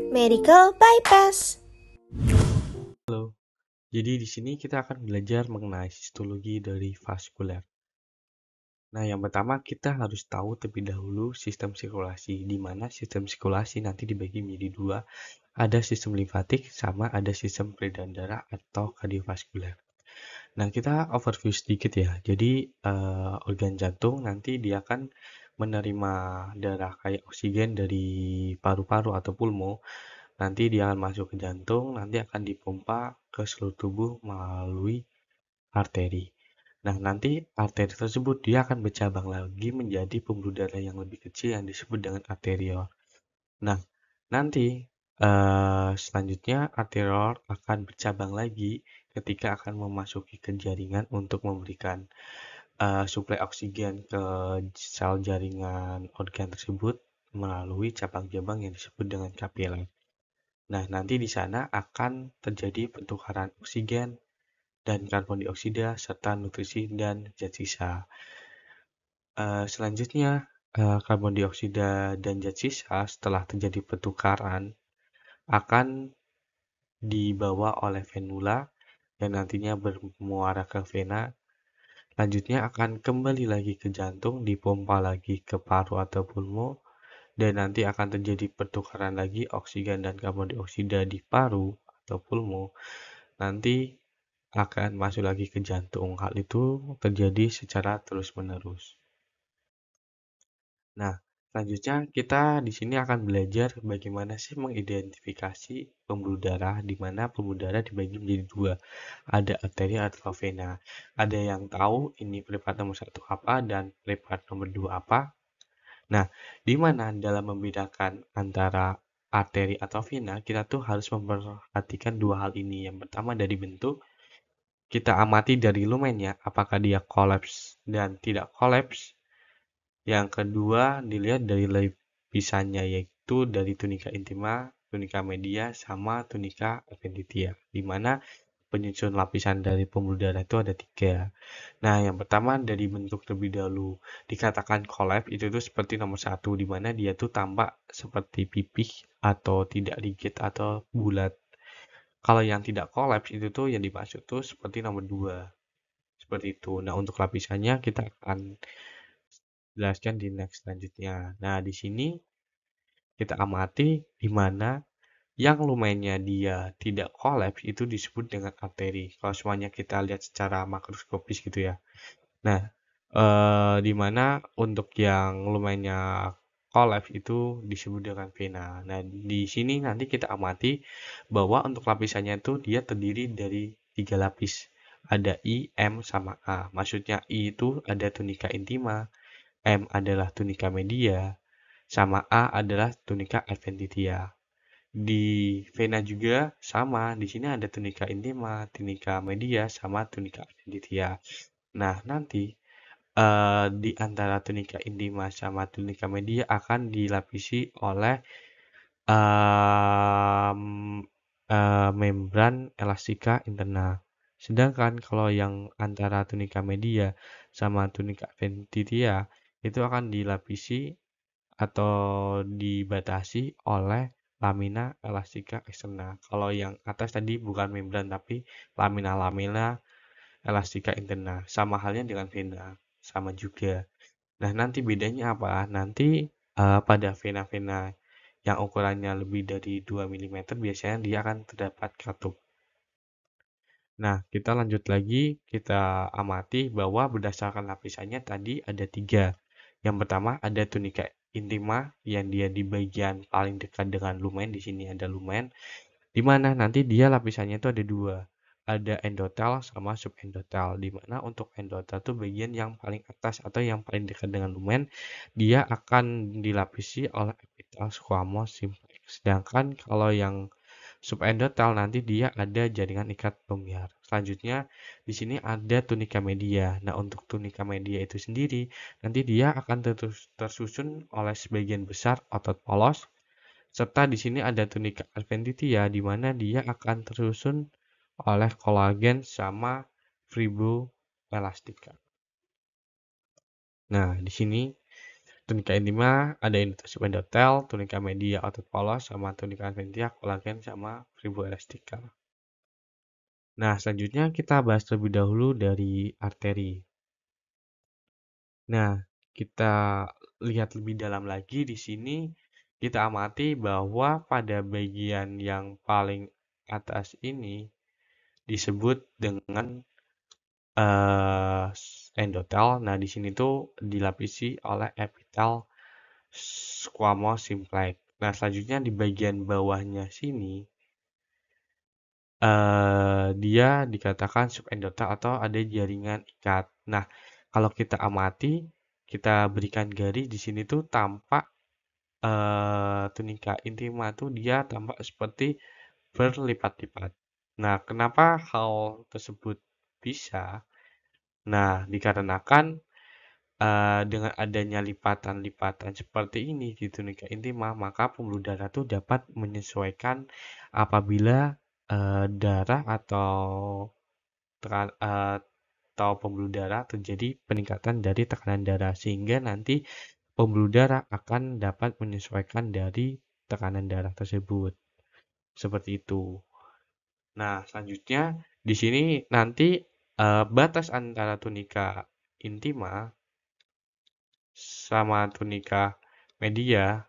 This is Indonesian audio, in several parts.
Medical bypass. Halo, jadi di sini kita akan belajar mengenai histologi dari vaskuler. Nah, yang pertama kita harus tahu terlebih dahulu sistem sirkulasi, di mana sistem sirkulasi nanti dibagi menjadi dua, ada sistem limfatik sama ada sistem peredaran darah atau kardiovaskuler. Nah, kita overview sedikit ya. Jadi, organ jantung nanti dia akan menerima darah kayak oksigen dari paru-paru atau pulmo. Nanti dia akan masuk ke jantung, nanti akan dipompa ke seluruh tubuh melalui arteri. Nah, nanti arteri tersebut dia akan bercabang lagi menjadi pembuluh darah yang lebih kecil yang disebut dengan arteriol. Nah, nanti selanjutnya arteriol akan bercabang lagi ketika akan memasuki ke jaringan untuk memberikan suplai oksigen ke sel jaringan organ tersebut melalui cabang-cabang yang disebut dengan kapiler. Nah, nanti di sana akan terjadi pertukaran oksigen dan karbon dioksida serta nutrisi dan zat sisa. Selanjutnya, karbon dioksida dan zat sisa setelah terjadi pertukaran akan dibawa oleh venula yang nantinya bermuara ke vena. Lanjutnya akan kembali lagi ke jantung, dipompa lagi ke paru atau pulmo, dan nanti akan terjadi pertukaran lagi oksigen dan karbon dioksida di paru atau pulmo. Nanti akan masuk lagi ke jantung. Hal itu terjadi secara terus-menerus. Nah, selanjutnya kita di sini akan belajar bagaimana sih mengidentifikasi pembuluh darah, di mana pembuluh darah dibagi menjadi dua. Ada arteri atau vena. Ada yang tahu ini preparat nomor 1 apa dan preparat nomor 2 apa. Nah, di mana dalam membedakan antara arteri atau vena, kita tuh harus memperhatikan dua hal ini. Yang pertama dari bentuk, kita amati dari lumennya, apakah dia kolaps dan tidak kolaps. Yang kedua, dilihat dari lapisannya, yaitu dari tunika intima, tunika media, sama tunika adventitia, di mana penyusun lapisan dari pembuluh darah itu ada 3. Nah, yang pertama dari bentuk terlebih dahulu. Dikatakan kolaps itu tuh seperti nomor 1, di mana dia tuh tampak seperti pipih atau tidak rigid atau bulat. Kalau yang tidak kolaps itu tuh yang dimaksud tuh seperti nomor 2. Seperti itu. Nah, untuk lapisannya kita akan jelaskan di next selanjutnya. Nah, di sini kita amati di mana yang lumennya dia tidak kolaps itu disebut dengan arteri. Kalau semuanya kita lihat secara makroskopis gitu ya. Nah, di mana untuk yang lumennya kolaps itu disebut dengan vena. Nah, di sini nanti kita amati bahwa untuk lapisannya itu dia terdiri dari 3 lapis. Ada I, M, sama A. Maksudnya I itu ada tunika intima, M adalah tunika media, sama A adalah tunika adventitia. Di vena juga sama, di sini ada tunika intima, tunika media, sama tunika adventitia. Nah, nanti di antara tunika intima sama tunika media akan dilapisi oleh membran elastika internal. Sedangkan kalau yang antara tunika media sama tunika adventitia itu akan dilapisi atau dibatasi oleh lamina elastika eksternal. Kalau yang atas tadi bukan membran tapi lamina elastika internal. Sama halnya dengan vena, sama juga. Nah, nanti bedanya apa? Nanti pada vena-vena yang ukurannya lebih dari 2 mm biasanya dia akan terdapat katup. Nah, kita lanjut lagi, kita amati bahwa berdasarkan lapisannya tadi ada 3. Yang pertama ada tunika intima yang dia di bagian paling dekat dengan lumen, di sini ada lumen, di mana nanti dia lapisannya itu ada 2. Ada endotel sama subendotel, di mana untuk endotel itu bagian yang paling atas atau yang paling dekat dengan lumen, dia akan dilapisi oleh epitel squamous simplex. Sedangkan kalau yang subendotel nanti dia ada jaringan ikat pembiar. Selanjutnya di sini ada tunika media. Nah, untuk tunika media itu sendiri nanti dia akan tersusun oleh sebagian besar otot polos serta di sini ada tunika adventitia di mana dia akan tersusun oleh kolagen sama fibroelastika. Nah, di sini tunika intima ada endotel, tunika media otot polos, sama tunika adventitia kolagen sama fibroelastika. Nah, selanjutnya kita bahas terlebih dahulu dari arteri. Nah, kita lihat lebih dalam lagi di sini, kita amati bahwa pada bagian yang paling atas ini disebut dengan endotel. Nah, di sini tuh dilapisi oleh epitel squamous simplex. Nah, selanjutnya di bagian bawahnya sini dia dikatakan subendotel atau ada jaringan ikat. Nah, kalau kita amati, kita berikan garis di sini tuh tampak tunika intima tuh dia tampak seperti berlipat-lipat. Nah, kenapa hal tersebut bisa? Nah, dikarenakan dengan adanya lipatan-lipatan seperti ini di tunika intima, maka pembuluh darah tuh dapat menyesuaikan apabila darah atau pembuluh darah terjadi peningkatan dari tekanan darah, sehingga nanti pembuluh darah akan dapat menyesuaikan dari tekanan darah tersebut. Seperti itu. Nah, selanjutnya di sini nanti batas antara tunika intima sama tunika media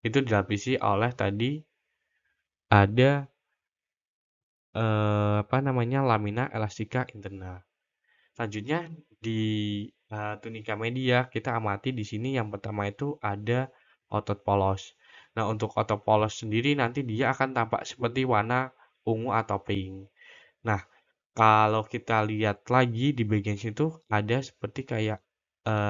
itu dilapisi oleh tadi ada lamina elastika interna. Selanjutnya di tunika media kita amati di sini yang pertama itu ada otot polos. Nah, untuk otot polos sendiri nanti dia akan tampak seperti warna ungu atau pink. Nah, kalau kita lihat lagi di bagian situ ada seperti kayak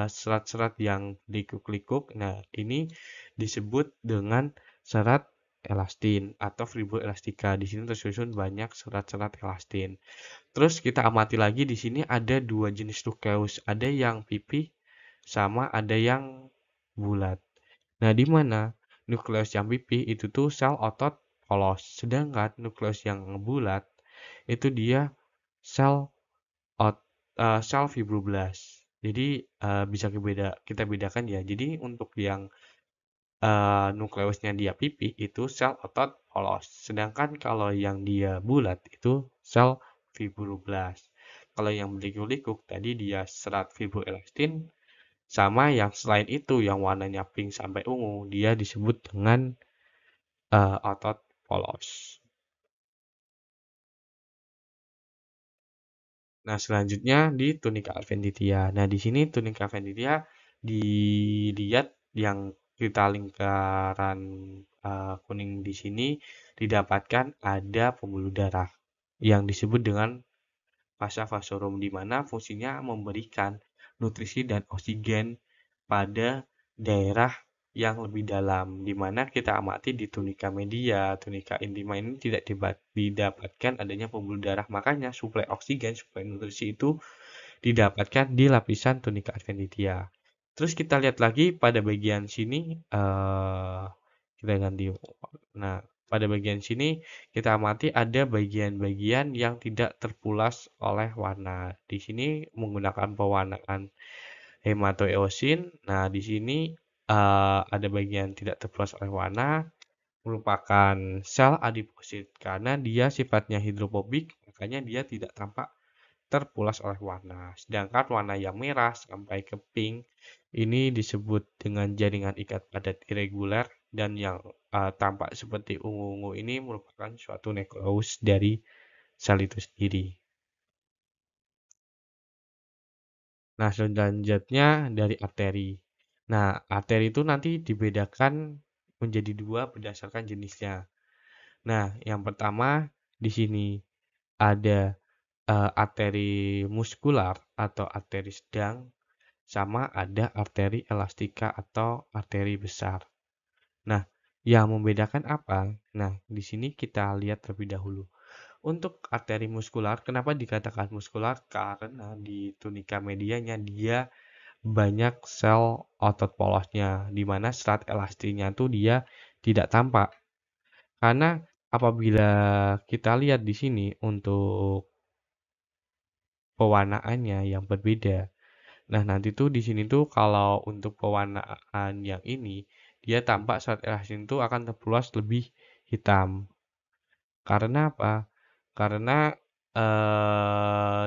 serat-serat yang likuk-likuk. Nah, ini disebut dengan serat elastin atau fibroelastika. Di sini tersusun banyak serat-serat elastin. Terus kita amati lagi di sini ada dua jenis nukleus, ada yang pipih sama ada yang bulat. Nah, di mana nukleus yang pipih itu tuh sel otot polos, sedangkan nukleus yang bulat itu dia sel sel fibroblast. Jadi bisa kita bedakan ya. Jadi untuk yang nukleusnya dia pipih itu sel otot polos. Sedangkan kalau yang dia bulat itu sel fibroblast. Kalau yang berliku-liku tadi dia serat fibroelastin, sama yang selain itu yang warnanya pink sampai ungu dia disebut dengan otot polos. Nah, selanjutnya di tunika adventitia. Nah, di sini tunika adventitia dilihat yang kita lingkaran kuning di sini didapatkan ada pembuluh darah yang disebut dengan vasa vasorum, di mana fungsinya memberikan nutrisi dan oksigen pada daerah yang lebih dalam, di mana kita amati di tunika media, tunika intima ini tidak didapatkan adanya pembuluh darah, makanya suplai oksigen, suplai nutrisi itu didapatkan di lapisan tunika adventitia. Terus kita lihat lagi pada bagian sini, kita ganti. Nah, pada bagian sini kita amati ada bagian-bagian yang tidak terpulas oleh warna. Di sini menggunakan pewarnaan hematoeosin. Nah, di sini ada bagian tidak terpulas oleh warna merupakan sel adiposit karena dia sifatnya hidrofobik, makanya dia tidak tampak terpulas oleh warna. Sedangkan warna yang merah sampai ke pink ini disebut dengan jaringan ikat padat irregular, dan yang tampak seperti ungu-ungu ini merupakan suatu nekleus dari sel itu sendiri. Nah, selanjutnya dari arteri. Nah, arteri itu nanti dibedakan menjadi dua berdasarkan jenisnya. Nah, yang pertama di sini ada arteri muskular atau arteri sedang, sama ada arteri elastika atau arteri besar. Nah, yang membedakan apa? Nah, di sini kita lihat terlebih dahulu. Untuk arteri muskular, kenapa dikatakan muskular? Karena di tunika medianya dia banyak sel otot polosnya, di mana serat elastinnya tuh dia tidak tampak. Karena apabila kita lihat di sini untuk pewarnaannya yang berbeda. Nah, nanti tuh di sini tuh kalau untuk pewarnaan yang ini, dia tampak saat elastin itu akan terluas lebih hitam. Karena apa? Karena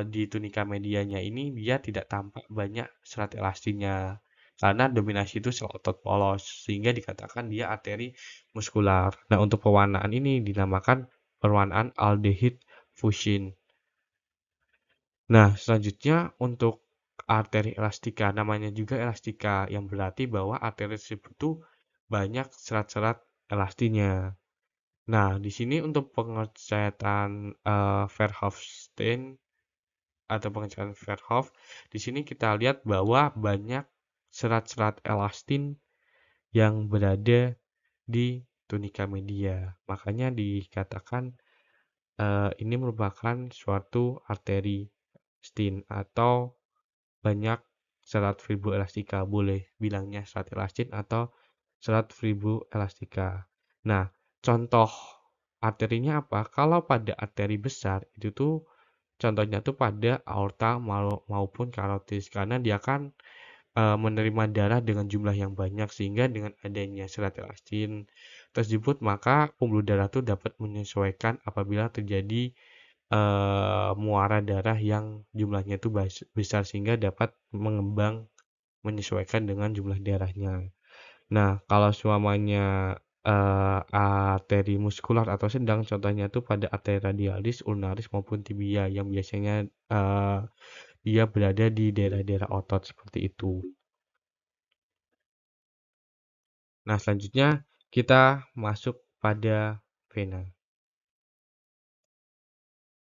di tunika medianya ini dia tidak tampak banyak serat elastinnya. Karena dominasi itu sel otot polos, sehingga dikatakan dia arteri muskular. Nah, untuk pewarnaan ini dinamakan pewarnaan aldehid fusin. Nah, selanjutnya untuk arteri elastika, namanya juga elastika, yang berarti bahwa arteri tersebut tuh banyak serat-serat elastinnya. Nah, di sini untuk pengecatan Verhofstadt atau pengecatan Verhoff, di sini kita lihat bahwa banyak serat-serat elastin yang berada di tunika media. Makanya dikatakan ini merupakan suatu arteri stin atau banyak serat fibroelastika, boleh bilangnya serat elastin atau serat fibroelastika. Nah, contoh arterinya apa? Kalau pada arteri besar itu tuh contohnya tuh pada aorta maupun karotis karena dia kan menerima darah dengan jumlah yang banyak sehingga dengan adanya serat elastin tersebut maka pembuluh darah tuh dapat menyesuaikan apabila terjadi muara darah yang jumlahnya itu besar sehingga dapat mengembang menyesuaikan dengan jumlah darahnya. Nah, kalau semuanya arteri muskular atau sedang contohnya itu pada arteri radialis, ulnaris maupun tibia yang biasanya dia berada di daerah-daerah otot seperti itu. Nah, selanjutnya kita masuk pada vena.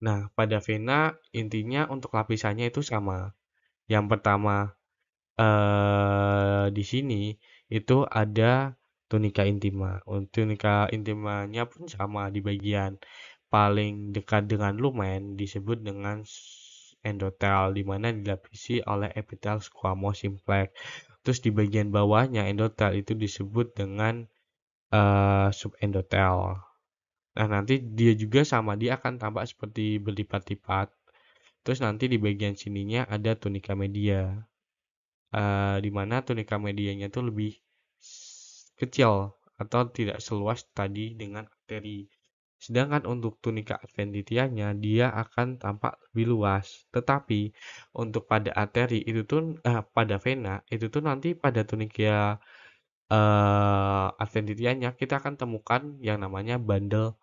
Nah, pada vena intinya untuk lapisannya itu sama. Yang pertama di sini itu ada tunika intima. Tunika intimanya pun sama di bagian paling dekat dengan lumen disebut dengan endotel di mana dilapisi oleh epitel squamous simplex. Terus di bagian bawahnya endotel itu disebut dengan subendotel. Nah, nanti dia juga sama, dia akan tampak seperti berlipat-lipat. Terus nanti di bagian sininya ada tunika media. Di mana tunika medianya itu lebih kecil atau tidak seluas tadi dengan arteri. Sedangkan untuk tunika adventitianya dia akan tampak lebih luas. Tetapi untuk pada arteri itu tuh pada vena itu tuh nanti pada tunika adventitianya kita akan temukan yang namanya bandel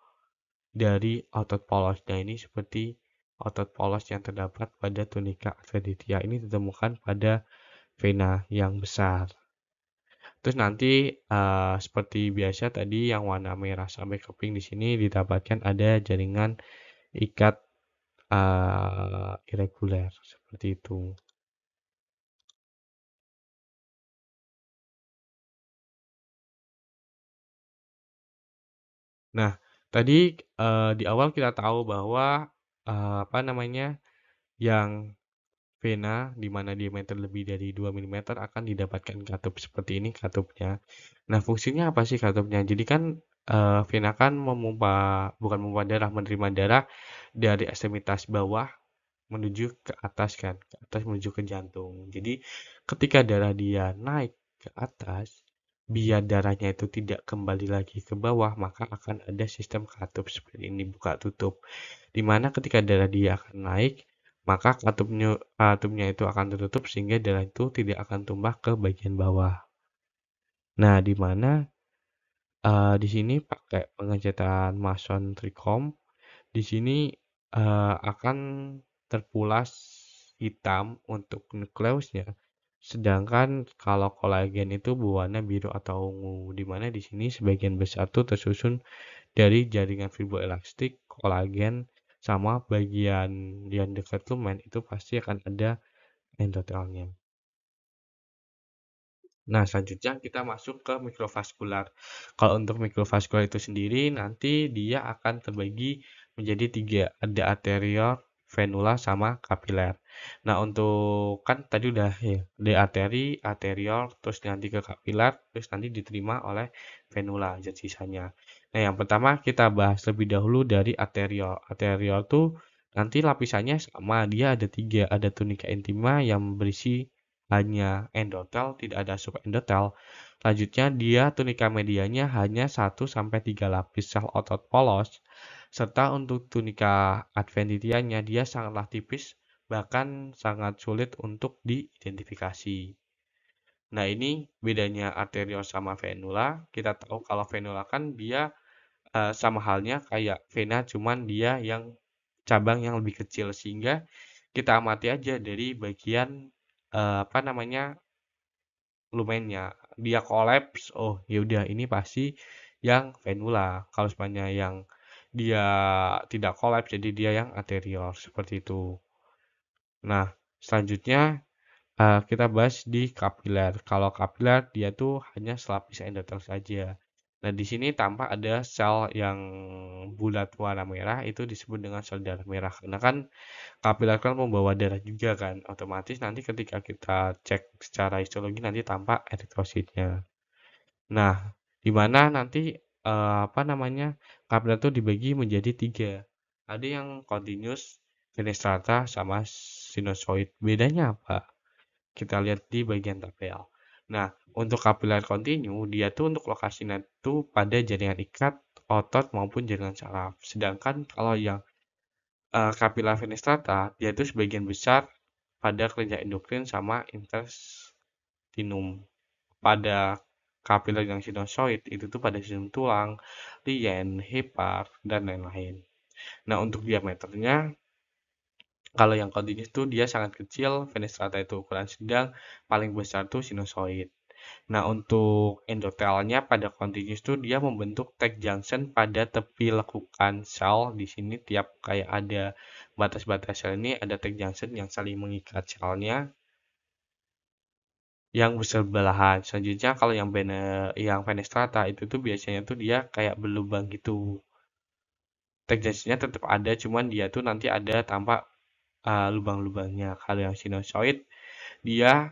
dari otot polosnya ini seperti otot polos yang terdapat pada tunika adventitia ini ditemukan pada vena yang besar. Terus nanti seperti biasa tadi yang warna merah sampai ke pink di sini didapatkan ada jaringan ikat irregular seperti itu. Nah, tadi di awal kita tahu bahwa apa namanya yang vena di mana diameter lebih dari 2 mm akan didapatkan katup seperti ini katupnya. Nah, fungsinya apa sih katupnya? Jadi kan vena kan bukan memompa darah, menerima darah dari ekstremitas bawah menuju ke atas kan, ke atas menuju ke jantung. Jadi ketika darah dia naik ke atas, biar darahnya itu tidak kembali lagi ke bawah, maka akan ada sistem katup seperti ini buka tutup. Dimana ketika darah dia akan naik, maka katupnya itu akan tertutup sehingga darah itu tidak akan tumbah ke bagian bawah. Nah, di mana di sini pakai pengecetan Mason Tricom. Di sini akan terpulas hitam untuk nukleusnya. Sedangkan kalau kolagen itu berwarna biru atau ungu, di mana di sini sebagian besar tuh tersusun dari jaringan fibroelastik, kolagen, sama bagian yang dekat lumen itu pasti akan ada endotelnya. Nah, selanjutnya kita masuk ke mikrovaskular. Kalau untuk mikrovaskular itu sendiri, nanti dia akan terbagi menjadi tiga. Ada arteriol, venula, sama kapiler. Nah, untuk kan tadi udah ya, ada arteri, arteriol, terus nanti ke kapiler, terus nanti diterima oleh venula, zat sisanya. Nah, yang pertama kita bahas lebih dahulu dari arteriol. Arteriol tuh nanti lapisannya sama, dia ada tiga. Ada tunika intima yang berisi hanya endotel, tidak ada subendotel. Selanjutnya dia tunika medianya hanya 1 sampai 3 lapis sel otot polos, serta untuk tunika adventitianya dia sangatlah tipis, bahkan sangat sulit untuk diidentifikasi. Nah, ini bedanya arteriol sama venula. Kita tahu kalau venula kan dia sama halnya kayak vena, cuman dia yang cabang yang lebih kecil, sehingga kita amati aja dari bagian apa namanya, lumennya. Dia kolaps, oh ya udah ini pasti yang venula. Kalau misalnya yang dia tidak kolaps, jadi dia yang arteriol, seperti itu. Nah, selanjutnya kita bahas di kapiler. Kalau kapiler dia tuh hanya selapis endotel saja. Nah, di sini tampak ada sel yang bulat warna merah, itu disebut dengan sel darah merah. Karena kan kapiler kan membawa darah juga kan, otomatis nanti ketika kita cek secara histologi nanti tampak eritrositnya. Nah, di mana nanti apa namanya, kapiler itu dibagi menjadi 3. Ada yang continuous, fenestrata, sama sinusoid. Bedanya apa? Kita lihat di bagian tabel. Nah, untuk kapiler kontinu, dia tuh untuk lokasinya tuh pada jaringan ikat, otot maupun jaringan saraf. Sedangkan kalau yang kapiler fenestrata, dia tuh sebagian besar pada kelenjar endokrin sama intestinum. Pada kapiler yang sinusoid itu tuh pada sistem tulang, lien, hepar, dan lain-lain. Nah, untuk diameternya, kalau yang continuous itu dia sangat kecil, fenestrata itu ukuran sedang, paling besar tuh sinusoid. Nah, untuk endotelnya pada continuous itu dia membentuk tight junction pada tepi lekukan sel. Di sini tiap kayak ada batas-batas sel ini ada tight junction yang saling mengikat selnya yang bersebelahan. Selanjutnya kalau yang fenestrata itu tuh biasanya tuh dia kayak berlubang gitu. Tight junctionnya tetap ada, cuman dia tuh nanti ada tampak lubang-lubangnya. Kalau yang sinusoid dia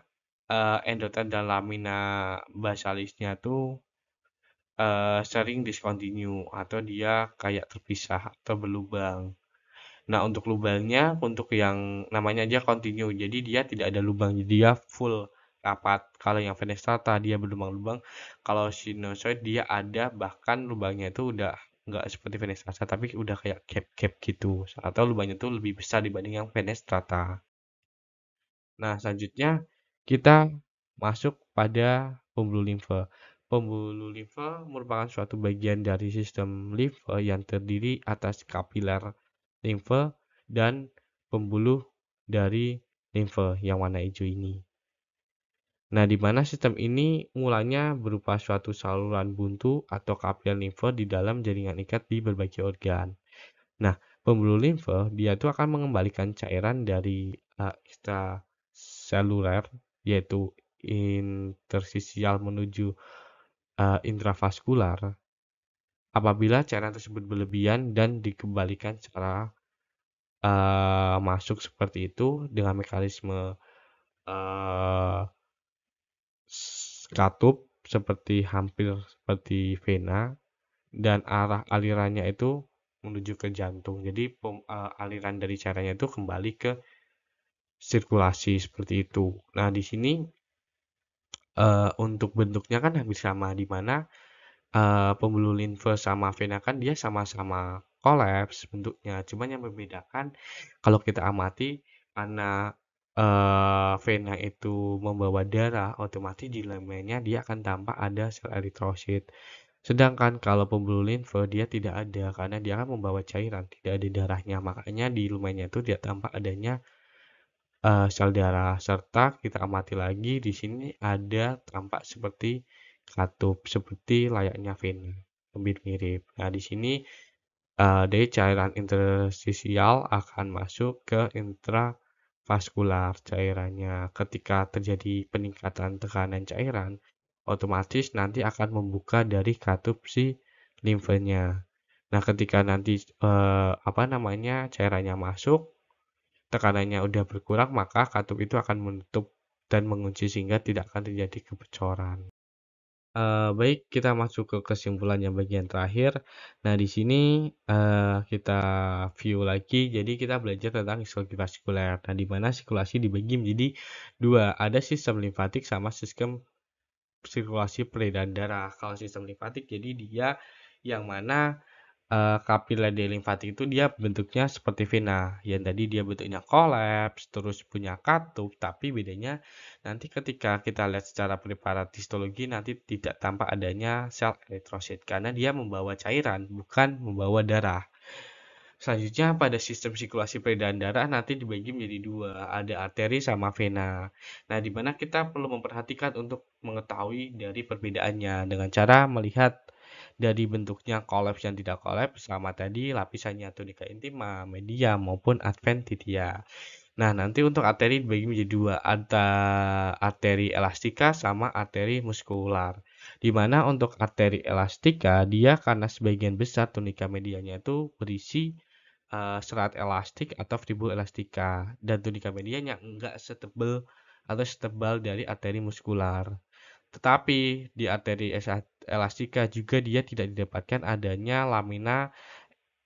endotel dan lamina basalisnya tuh sering discontinue atau dia kayak terpisah atau berlubang. Nah, untuk lubangnya, untuk yang namanya aja continue, jadi dia tidak ada lubang, jadi dia full rapat. Kalau yang fenestrata dia berlubang-lubang, kalau sinusoid dia ada bahkan lubangnya itu udah nggak seperti fenestrata, tapi udah kayak gap-gap gitu, atau lubangnya tuh lebih besar dibanding yang fenestrata. Nah, selanjutnya kita masuk pada pembuluh limfe. Pembuluh limfe merupakan suatu bagian dari sistem limfe yang terdiri atas kapiler limfe dan pembuluh dari limfe yang warna hijau ini. Nah, di mana sistem ini mulanya berupa suatu saluran buntu atau kapiler limfe di dalam jaringan ikat di berbagai organ. Nah, pembuluh limfe dia tuh akan mengembalikan cairan dari extraseluler yaitu interstisial menuju intravaskular apabila cairan tersebut berlebihan dan dikembalikan secara masuk seperti itu dengan mekanisme uh, katup seperti hampir seperti vena dan arah alirannya itu menuju ke jantung. Jadi aliran dari cairannya itu kembali ke sirkulasi seperti itu. Nah, di sini untuk bentuknya kan hampir sama, di mana pembuluh limfe sama vena kan dia sama-sama kolaps bentuknya. Cuman yang membedakan kalau kita amati karena vena itu membawa darah, otomatis di lumennya dia akan tampak ada sel eritrosit. Sedangkan kalau pembuluh limfe dia tidak ada karena dia akan membawa cairan, tidak ada darahnya. Makanya di lumennya itu tidak tampak adanya sel darah, serta kita amati lagi di sini ada tampak seperti katup, seperti layaknya vena, lebih mirip. Nah, di sini dari cairan interstisial akan masuk ke intravaskular cairannya. Ketika terjadi peningkatan tekanan cairan, otomatis nanti akan membuka dari katup si limfenya. Nah, ketika nanti apa namanya cairannya masuk, tekanannya udah berkurang, maka katup itu akan menutup dan mengunci sehingga tidak akan terjadi kebocoran. Baik, kita masuk ke kesimpulannya bagian terakhir. Nah, di sini kita view lagi. Jadi kita belajar tentang histologi vaskuler. Nah, di mana sirkulasi dibagi menjadi dua. Ada sistem limfatik sama sistem sirkulasi peredaran darah. Kalau sistem limfatik, jadi dia yang mana kapiler di limfatik itu dia bentuknya seperti vena, yang tadi dia bentuknya kolaps, terus punya katup, tapi bedanya nanti ketika kita lihat secara preparat histologi nanti tidak tampak adanya sel eritrosit karena dia membawa cairan, bukan membawa darah. Selanjutnya pada sistem sirkulasi peredaran darah nanti dibagi menjadi dua, ada arteri sama vena. Nah, di mana kita perlu memperhatikan untuk mengetahui dari perbedaannya dengan cara melihat dari bentuknya kolaps dan tidak kolaps sama tadi lapisannya tunica intima, media maupun adventitia. Nah, nanti untuk arteri dibagi menjadi dua, ada arteri elastika sama arteri muskular. Di mana untuk arteri elastika dia karena sebagian besar tunika medianya itu berisi serat elastik atau fibula elastika dan tunika medianya enggak setebal atau setebal dari arteri muskular. Tetapi di arteri elastika juga dia tidak didapatkan adanya lamina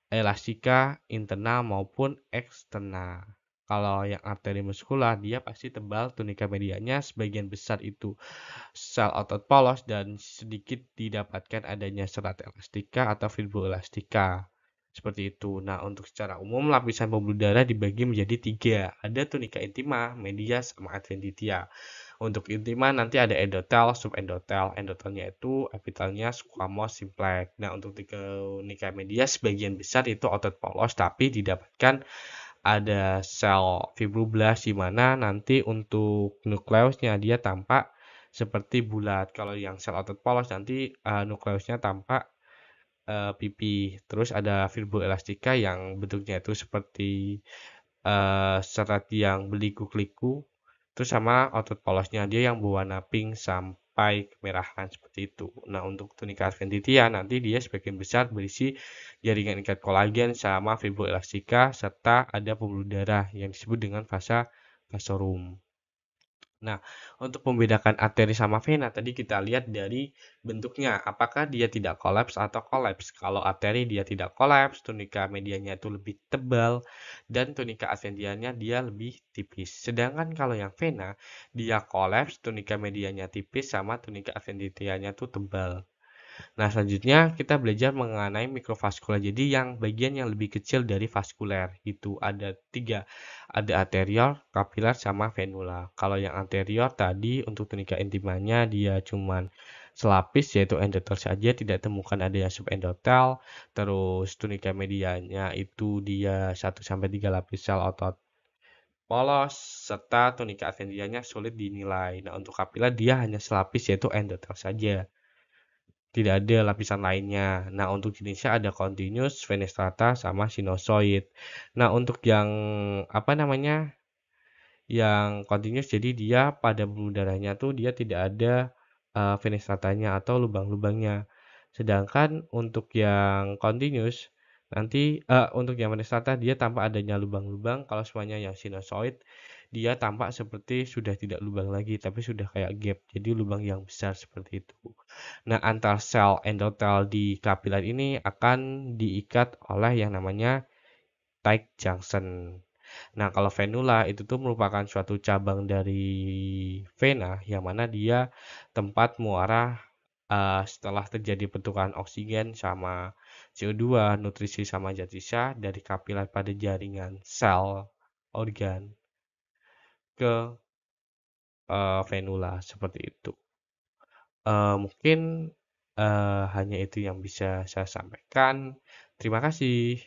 elastika internal maupun eksternal. Kalau yang arteri muskular dia pasti tebal tunika medianya sebagian besar itu sel otot polos dan sedikit didapatkan adanya serat elastika atau fibroelastika. Seperti itu. Nah, untuk secara umum lapisan pembuluh darah dibagi menjadi tiga. Ada tunika intima, media, sama adventitia. Untuk intima nanti ada endotel, subendotel. Endotelnya itu epitelnya squamous simplex. Nah, untuk tunika media sebagian besar itu otot polos tapi didapatkan ada sel fibroblast di mana nanti untuk nukleusnya dia tampak seperti bulat. Kalau yang sel otot polos nanti nukleusnya tampak pipih. Terus ada fibroelastika yang bentuknya itu seperti serat yang berliku-liku. Terus sama otot polosnya dia yang berwarna pink sampai kemerahan seperti itu. Nah, untuk tunika adventitia nanti dia sebagian besar berisi jaringan ikat kolagen sama fibroelastika serta ada pembuluh darah yang disebut dengan vasa vasorum. Nah, untuk membedakan arteri sama vena tadi kita lihat dari bentuknya, apakah dia tidak kolaps atau kolaps. Kalau arteri dia tidak kolaps, tunika medianya itu lebih tebal dan tunika adventianya dia lebih tipis. Sedangkan kalau yang vena, dia kolaps, tunika medianya tipis sama tunika adventianya itu tebal. Nah, selanjutnya kita belajar mengenai mikrovaskular. Jadi yang bagian yang lebih kecil dari vaskuler itu ada tiga, ada arteriol, kapiler, sama venula. Kalau yang anterior tadi untuk tunika intimanya dia cuman selapis yaitu endotel saja, tidak temukan ada yang subendotel. Terus tunika medianya itu dia 1 sampai 3 lapis sel otot polos serta tunika adventianya sulit dinilai. Nah, untuk kapiler dia hanya selapis yaitu endotel saja. Tidak ada lapisan lainnya. Nah, untuk jenisnya ada continuous, fenestrata, sama sinusoid. Nah, untuk yang apa namanya? Yang continuous jadi dia pada pembuluh darahnya tuh dia tidak ada fenestratanya atau lubang-lubangnya. Sedangkan untuk yang continuous nanti untuk yang fenestrata dia tampak adanya lubang-lubang. Kalau semuanya yang sinusoid dia tampak seperti sudah tidak lubang lagi tapi sudah kayak gap. Jadi lubang yang besar seperti itu. Nah, antar sel endotel di kapiler ini akan diikat oleh yang namanya tight junction. Nah, kalau venula itu tuh merupakan suatu cabang dari vena yang mana dia tempat muara setelah terjadi pertukaran oksigen sama CO2, nutrisi sama zat sisa dari kapiler pada jaringan sel organ ke venula seperti itu. Mungkin hanya itu yang bisa saya sampaikan. Terima kasih.